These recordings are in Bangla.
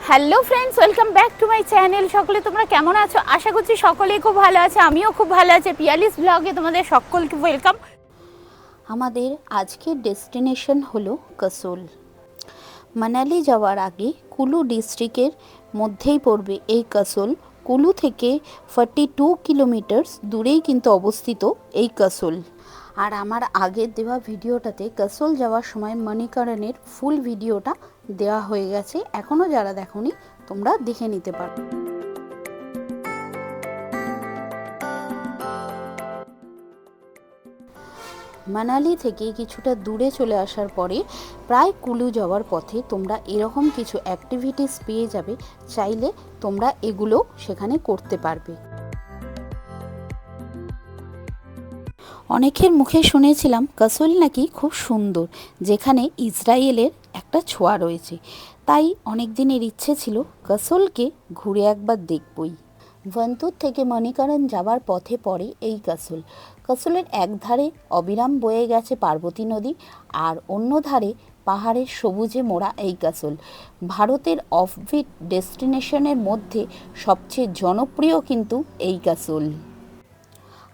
Hello friends, welcome back to my channel. সকলে তোমরা কেমন আছো? আশা করছি সকলেই খুব ভালো আছে, আমিও খুব ভালো আছি। পিয়ালিস ব্লগে তোমাদের সকলকে ওয়েলকাম। আমাদের আজকের ডেস্টিনেশন হলো কাসোল। মানালি যাওয়ার আগে কুলু ডিস্ট্রিক্টের মধ্যেই পড়বে এই কাসোল। কুলু থেকে 42 কিলোমিটার দূরেই কিন্তু অবস্থিত এই কাসোল। আর আমার আগের দেওয়া ভিডিওটাতে কাসোল যাওয়ার সময় মণিকরণের ফুল ভিডিওটা দেওয়া হয়ে গেছে, এখনও যারা দেখোনি তোমরা দেখে নিতে পারো। মানালি থেকে কিছুটা দূরে চলে আসার পরে প্রায় কুলু যাওয়ার পথে তোমরা এরকম কিছু অ্যাক্টিভিটিস পেয়ে যাবে, চাইলে তোমরা এগুলো সেখানে করতে পারবে। অনেকের মুখে শুনেছিলাম কাসোল নাকি খুব সুন্দর, যেখানে ইসরায়েলের একটা ছোঁয়া রয়েছে, তাই অনেক দিনের ইচ্ছে ছিল কাসোলকে ঘুরে একবার দেখবই। ভন্তুর থেকে মণিকরণ যাওয়ার পথে পড়ে এই কাসোল। কাসোলের এক ধারে অবিরাম বয়ে গেছে পার্বতী নদী, আর অন্য ধারে পাহাড়ের সবুজে মোড়া এই কাসোল। ভারতের অফবিট ডেস্টিনেশনের মধ্যে সবচেয়ে জনপ্রিয় কিন্তু এই কাসোল।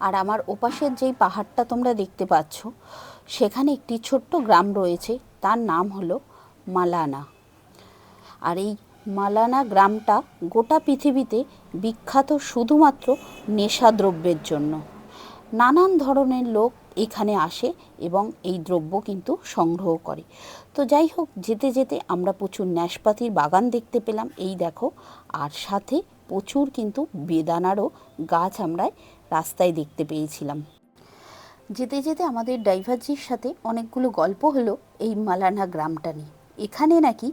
আর আমার ওপাশের যেই পাহাড়টা তোমরা দেখতে পাচ্ছ, সেখানে একটি ছোট্ট গ্রাম রয়েছে, তার নাম হলো মালানা। আর এই মালানা গ্রামটা গোটা পৃথিবীতে বিখ্যাত শুধুমাত্র নেশাদ্রব্যের জন্য। নানান ধরনের লোক এখানে আসে এবং এই দ্রব্য কিন্তু সংগ্রহ করে। তো যাই হোক, যেতে যেতে আমরা প্রচুর ন্যাশপাতির বাগান দেখতে পেলাম, এই দেখো, আর সাথে প্রচুর কিন্তু বেদানারও গাছ আমরা রাস্তায় দেখতে পেয়েছিলাম। যেতে যেতে আমাদের ড্রাইভারজির সাথে অনেকগুলো গল্প হলো এই মালানা গ্রামটা নিয়ে। এখানে নাকি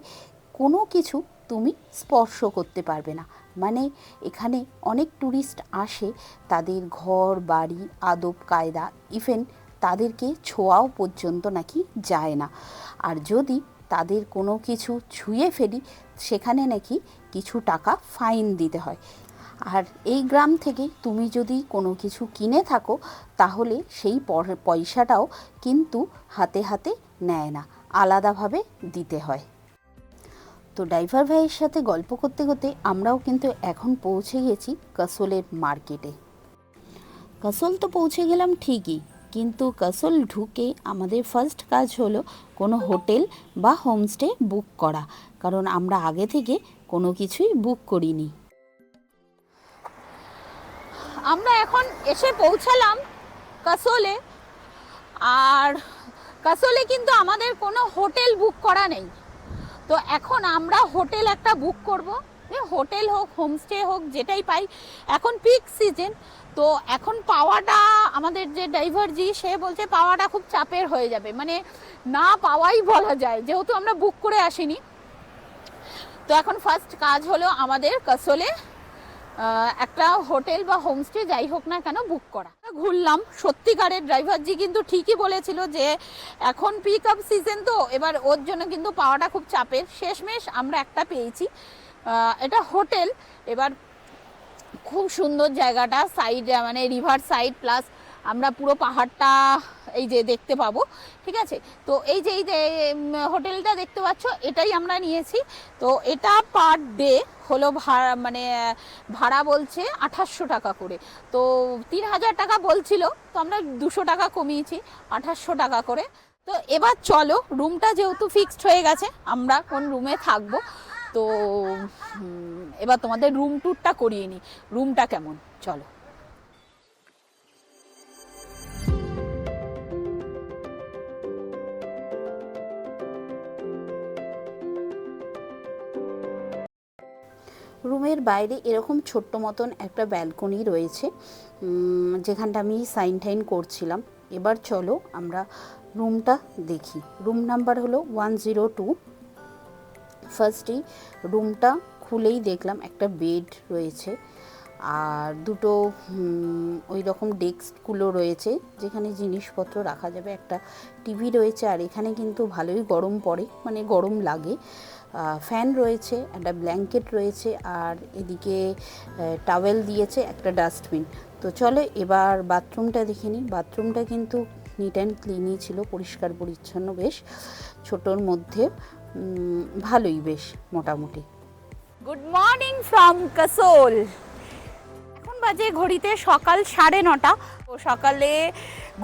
কোনো কিছু তুমি স্পর্শ করতে পারবে না, মানে এখানে অনেক ট্যুরিস্ট আসে, তাদের ঘর বাড়ি আদব কায়দা ইভেন তাদেরকে ছোঁয়াও পর্যন্ত নাকি যায় না। আর যদি তাদের কোনো কিছু ছুঁয়ে ফেলি, সেখানে নাকি কিছু টাকা ফাইন দিতে হয়। আর এই গ্রাম থেকে তুমি যদি কোনো কিছু কিনে থাকো, তাহলে সেই পয়সাটাও কিন্তু হাতে হাতে নেয় না, আলাদাভাবে দিতে হয়। তো ড্রাইভার ভাইয়ের সাথে গল্প করতে করতে আমরাও কিন্তু এখন পৌঁছে গেছি কাসোলের মার্কেটে। কাসোল তো পৌঁছে গেলাম ঠিকই, কিন্তু কাসোল ঢুকে আমাদের ফার্স্ট কাজ হলো কোনো হোটেল বা হোমস্টে বুক করা, কারণ আমরা আগে থেকে কোনো কিছুই বুক করিনি। আমরা এখন এসে পৌঁছালাম কাসোলে, আর কাসোলে কিন্তু আমাদের কোনো হোটেল বুক করা নেই। তো এখন আমরা হোটেল একটা বুক করব, হোটেল হোক হোমস্টে হোক যেটাই পাই। এখন পিক সিজন, তো এখন পাওয়াটা আমাদের যে ড্রাইভারজি সে বলছে পাওয়াটা খুব চাপের হয়ে যাবে, মানে না পাওয়াই বলা যায়, যেহেতু আমরা বুক করে আসিনি। তো এখন ফার্স্ট কাজ হলো আমাদের কাসোলে একটা হোটেল বা হোমস্টে যাই হোক না কেন বুক করা। ঘুরলাম, সত্যিকারের ড্রাইভারজি কিন্তু ঠিকই বলেছিল যে এখন পিক আপ সিজন, তো এবার ওর জন্য কিন্তু পাওয়াটা খুব চাপের। শেষমেশ আমরা একটা পেয়েছি, এটা হোটেল। এবার খুব সুন্দর জায়গাটা, সাইড মানে রিভার সাইড, প্লাস আমরা পুরো পাহাড়টা এই যে দেখতে পাবো, ঠিক আছে। তো এই যে হোটেলটা দেখতে পাচ্ছ, এটাই আমরা নিয়েছি। তো এটা পার ডে হলো ভাড়া, মানে ভাড়া বলছে 2800 টাকা করে। তো 3000 টাকা বলছিল, তো আমরা 200 টাকা কমিয়েছি, 2800 টাকা করে। তো এবার চলো, রুমটা যেহেতু ফিক্সড হয়ে গেছে আমরা কোন রুমে থাকবো, তো এবার তোমাদের রুম ট্যুরটা করিয়ে নিই, রুমটা কেমন, চলো। রুমের বাইরে এরকম ছোট্ট মতন একটা ব্যালকনি রয়েছে, যেখানটা আমি সাইন টাইন করছিলাম। এবার চলো আমরা রুমটা দেখি। রুম নাম্বার হলো 102। ফার্স্টেই রুমটা খুলেই দেখলাম একটা বেড রয়েছে, আর দুটো ওই রকম ডেস্কগুলো রয়েছে যেখানে জিনিসপত্র রাখা যাবে, একটা টিভি রয়েছে, আর এখানে কিন্তু ভালোই গরম পড়ে, মানে গরম লাগে। ফ্যান রয়েছে, একটা ব্ল্যাঙ্কেট রয়েছে, আর এদিকে টাওয়েল দিয়েছে, একটা ডাস্টবিন। তো চলো এবার বাথরুমটা দেখে নিই। বাথরুমটা কিন্তু নিট অ্যান্ড ক্লিনই ছিল, পরিষ্কার পরিচ্ছন্ন, বেশ ছোটোর মধ্যে ভালোই, বেশ মোটামুটি। Good morning from Kasol. এখন বাজে ঘড়িতে সকাল 9:30। ও সকালে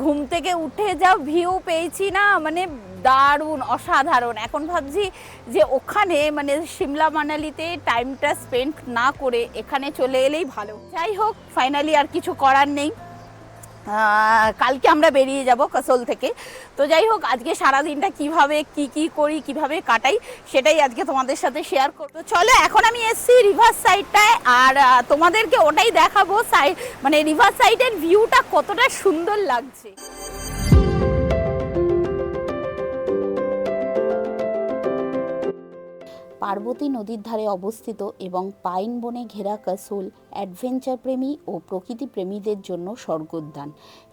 ঘুম থেকে উঠে যা ভিউ পেয়েছি না, মানে দারুণ অসাধারণ। এখন ভাবছি যে ওখানে মানে সিমলা মানালিতে টাইমটা স্পেন্ড না করে এখানে চলে এলেই ভালো। যাই হোক, ফাইনালি আর কিছু করার নেই, কালকে আমরা বেরিয়ে যাব কাসোল থেকে। তো যাই হোক, আজকে সারাদিনটা কিভাবে কি করি, কিভাবে কাটাই, সেটাই আজকে তোমাদের সাথে শেয়ার করবো। চলো, এখন আমি এসছি রিভার সাইডটায়, আর তোমাদেরকে ওটাই দেখাবো, মানে রিভার সাইডের ভিউটা কতটা সুন্দর লাগছে। পার্বতী নদীর ধারে অবস্থিত এবং পাইন বনে ঘেরা কাসোল অ্যাডভেঞ্চার প্রেমী ও প্রকৃতি প্রেমীদের জন্য স্বর্গোদ্যান।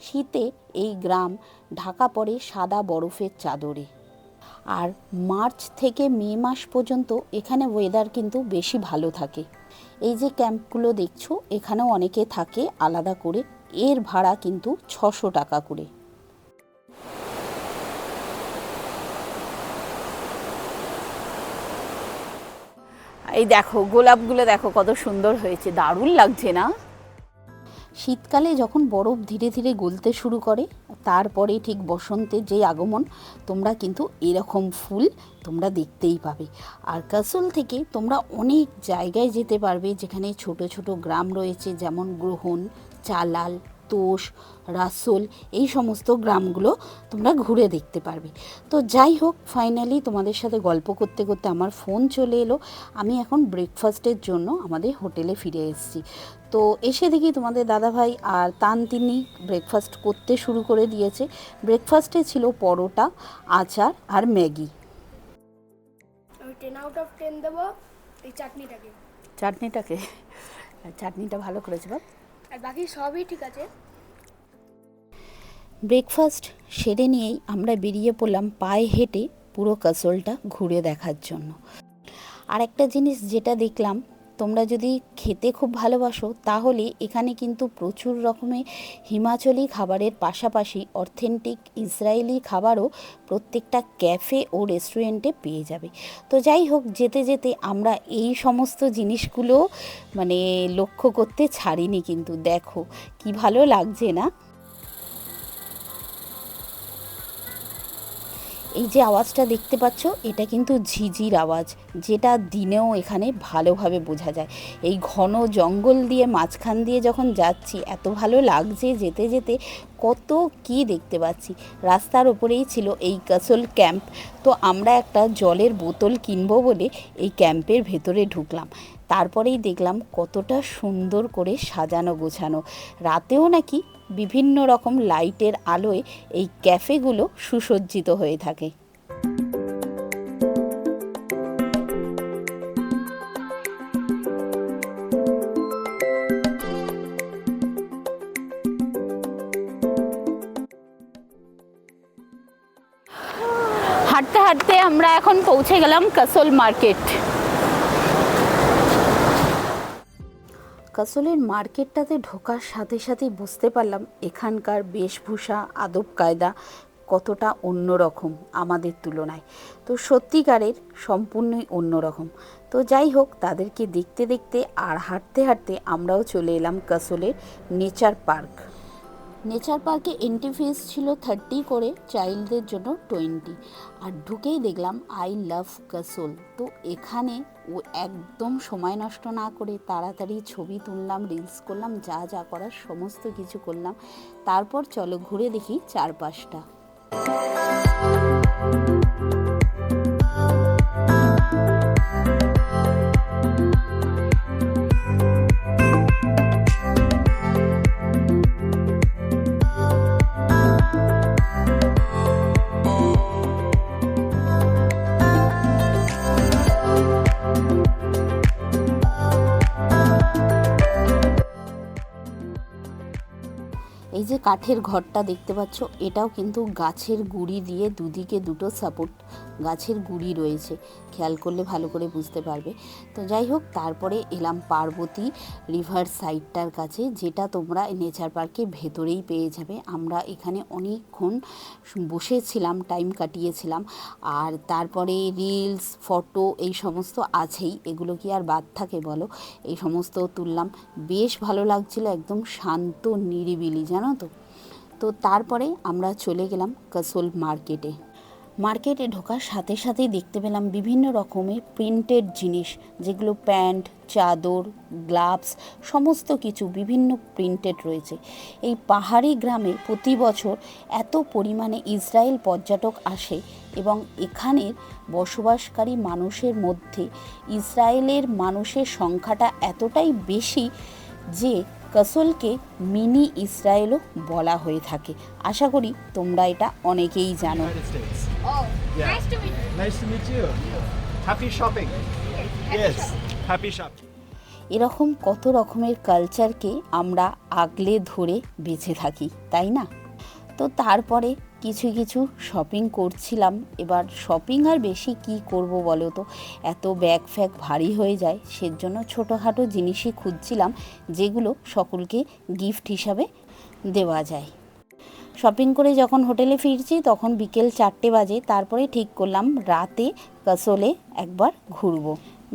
শীতে এই গ্রাম ঢাকা পড়ে সাদা বরফের চাদরে। আর মার্চ থেকে মে মাস পর্যন্ত এখানে ওয়েদার কিন্তু বেশি ভালো থাকে। এই যে ক্যাম্পগুলো দেখছো, এখানেও অনেকে থাকে আলাদা করে। এর ভাড়া কিন্তু 600 টাকা করে। এই দেখো, গোলাপগুলো দেখো কত সুন্দর হয়েছে, দারুণ লাগছে না? শীতকালে যখন বরফ ধীরে ধীরে গলতে শুরু করে, তারপরে ঠিক বসন্তের যে আগমন, তোমরা কিন্তু এরকম ফুল তোমরা দেখতেই পাবে। আর কাসোল থেকে তোমরা অনেক জায়গায় যেতে পারবে, যেখানে ছোট ছোট গ্রাম রয়েছে, যেমন গ্রহণ, চালাল, তোষ, রাসোল, এই সমস্ত গ্রামগুলো তোমরা ঘুরে দেখতে পারবে। তো যাই হোক, ফাইনালি তোমাদের সাথে গল্প করতে করতে আমার ফোন চলে এলো। আমি এখন ব্রেকফাস্টের জন্য আমাদের হোটেলে ফিরে এসেছি। তো এসে দেখি তোমাদের দাদাভাই আর তিনি ব্রেকফাস্ট করতে শুরু করে দিয়েছে। ব্রেকফাস্টে ছিল পরোটা, আচার আর ম্যাগি। আমি 10 আউট অফ 10 দেবো এই চাটনিটাকে চাটনিটা ভালো করেছে বাবা, আর বাকি সবই ঠিক আছে। ব্রেকফাস্ট সেরে নিয়েই আমরা বেরিয়ে পড়লাম পায়ে হেঁটে পুরো কাসোলটা ঘুরে দেখার জন্য। আর একটা জিনিস যেটা দেখলাম, তোমরা যদি খেতে খুব ভালোবাসো তাহলে এখানে কিন্তু প্রচুর রকমের হিমাচলি খাবারের পাশাপাশি অথেন্টিক ইসরায়েলি খাবারও প্রত্যেকটা ক্যাফে ও রেস্টুরেন্টে পেয়ে যাবে। তো যাই হোক, যেতে যেতে আমরা এই সমস্ত জিনিসগুলো মানে লক্ষ্য করতে ছাড়িনি, কিন্তু দেখো কি ভালো লাগছে না? এই যে আওয়াজটা দেখতে পাচ্ছ, এটা কিন্তু ঝিঝির আওয়াজ, যেটা দিনেও এখানে ভালোভাবে বোঝা যায়। এই ঘন জঙ্গল দিয়ে মাঝখান দিয়ে যখন যাচ্ছি, এত ভালো লাগছে যেতে যেতে, কত কি দেখতে পাচ্ছি। রাস্তার ওপরেই ছিল এই কাসোল ক্যাম্প। তো আমরা একটা জলের বোতল কিনবো বলে এই ক্যাম্পের ভেতরে ঢুকলাম। তারপরেই দেখলাম কতটা সুন্দর করে সাজানো গোছানো। রাতেও নাকি বিভিন্ন রকম লাইটের আলোয় এই ক্যাফেগুলো সুসজ্জিত হয়ে থাকে। হাঁটতে হাঁটতে আমরা এখন পৌঁছে গেলাম কাসোল মার্কেট। কাসোলের মার্কেটটাতে ঢোকার সাথে সাথেই বুঝতে পারলাম এখানকার বেশভূষা, আদব কায়দা কতটা অন্যরকম আমাদের তুলনায়। তো সত্যিকারের সম্পূর্ণই অন্যরকম। তো যাই হোক, তাদেরকে দেখতে দেখতে আর হাঁটতে হাঁটতে আমরাও চলে এলাম কাসোলের নেচার পার্ক। নেচার পার্কে এন্ট্রি ফিস ছিল 30 করে, চাইল্ডদের জন্য 20। আর ঢুকেই দেখলাম আই লাভ কাসোল। তো এখানে ও একদম সময় নষ্ট না করে তাড়াতাড়ি ছবি তুললাম, রিলস করলাম, যা যা করার সমস্ত কিছু করলাম। তারপর চলো ঘুরে দেখি চারপাশটা। এই যে কাঠের ঘরটা দেখতে পাচ্ছ, এটাও কিন্তু গাছের গুঁড়ি দিয়ে দুদিকে দুটো সাপোর্ট গাছের গুঁড়ি রয়েছে, খেয়াল করলে ভালো করে বুঝতে পারবে। তো যাই হোক, তারপরে এলাম পার্বতী রিভার সাইডটার কাছে, যেটা তোমরা নেচার পার্কে ভেতরেই পেয়ে যাবে। আমরা এখানে অনেকক্ষণ বসেছিলাম, টাইম কাটিয়েছিলাম। আর তারপরে রিলস, ফটো এই সমস্ত আছেই, এগুলো কি আর বাদ থাকে বলো। এই সমস্ত তুললাম, বেশ ভালো লাগছিল, একদম শান্ত নিরিবিলি, জানো তো। তো তারপরে আমরা চলে গেলাম কাসোল মার্কেটে। মার্কেটে ঢোকার সাথে সাথেই দেখতে পেলাম বিভিন্ন রকমের প্রিন্টেড জিনিস, যেগুলো প্যান্ট, চাদর, গ্লাভস, সমস্ত কিছু বিভিন্ন প্রিন্টেড রয়েছে। এই পাহাড়ি গ্রামে প্রতি বছর এত পরিমাণে ইসরায়েল পর্যটক আসে এবং এখানের বসবাসকারী মানুষের মধ্যে ইসরায়েলের মানুষের সংখ্যাটা এতটাই বেশি যে কাসোলকে মিনি ইসরায়েলও বলা হয়ে থাকে। আশা করি তোমরা এটা অনেকেই জানো। United States. Oh, Yeah. nice to meet you. Nice to meet you. Happy shopping. Yes. Happy shopping. এরকম কত রকমের কালচারকে আমরা আগলে ধরে বেঁচে থাকি, তাই না? তো তারপরে কিছু কিছু শপিং করছিলাম। এবার শপিং আর বেশি কি করব বলো তো, এত ব্যাগ ফ্যাগ ভারী হয়ে যায়, সেজন্য ছোটোখাটো জিনিসই খুঁজছিলাম যেগুলো সকলকে গিফট হিসাবে দেওয়া যায়। শপিং করে যখন হোটেলে ফিরছি তখন বিকেল 4টে বাজে। তারপরে ঠিক করলাম রাতে কাসোলে একবার ঘুরবো।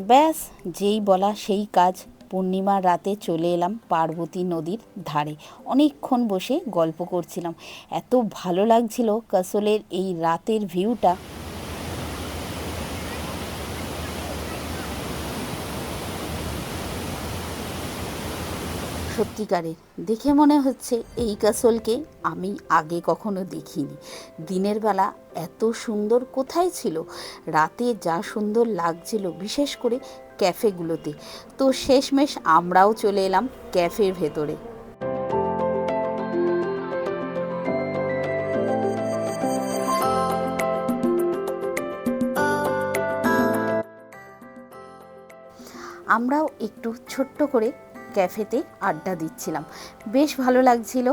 ব্যাস, যেই বলা সেই কাজ, পূর্ণিমার রাতে চলে এলাম পার্বতী নদীর ধারে। অনেকক্ষণ বসে গল্প করছিলাম, এত ভালো লাগছিল কাসোলের এই রাতের ভিউটা। সত্যিকারের দেখে মনে হচ্ছে এই কাসোলকে আমি আগে কখনো দেখিনি। দিনের বেলা এত সুন্দর কোথায় ছিল, রাতে যা সুন্দর লাগছিল, বিশেষ করে ক্যাফেগুলোতে। তো শেষমেশ আমরাও চলে এলাম ক্যাফের ভেতরে। আমরাও একটু ছোট্ট করে ক্যাফেতে আড্ডা দিচ্ছিলাম, বেশ ভালো লাগছিল।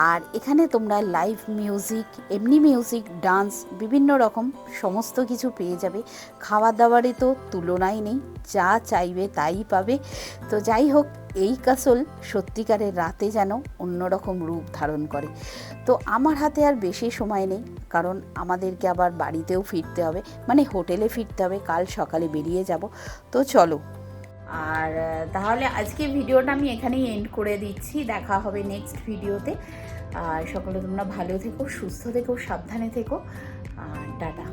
আর এখানে তোমরা লাইভ মিউজিক, এমনি মিউজিক, ডান্স, বিভিন্ন রকম সমস্ত কিছু পেয়ে যাবে। খাওয়া দাওয়ারে তো তুলনাই নেই, যা চাইবে তাই পাবে। তো যাই হোক, এই কাসোল সত্যিকারের রাতে যেন অন্যরকম রূপ ধারণ করে। তো আমার হাতে আর বেশি সময় নেই, কারণ আমাদেরকে আবার বাড়িতেও ফিরতে হবে, মানে হোটেলে ফিরতে হবে, কাল সকালে বেরিয়ে যাব। তো চলো, আর তাহলে আজকে ভিডিওটা আমি এখানেই এন্ড করে দিচ্ছি। দেখা হবে নেক্সট ভিডিওতে। আর সকলে তোমরা ভালো থেকো, সুস্থ থেকো, সাবধানে থেকো। টাটা।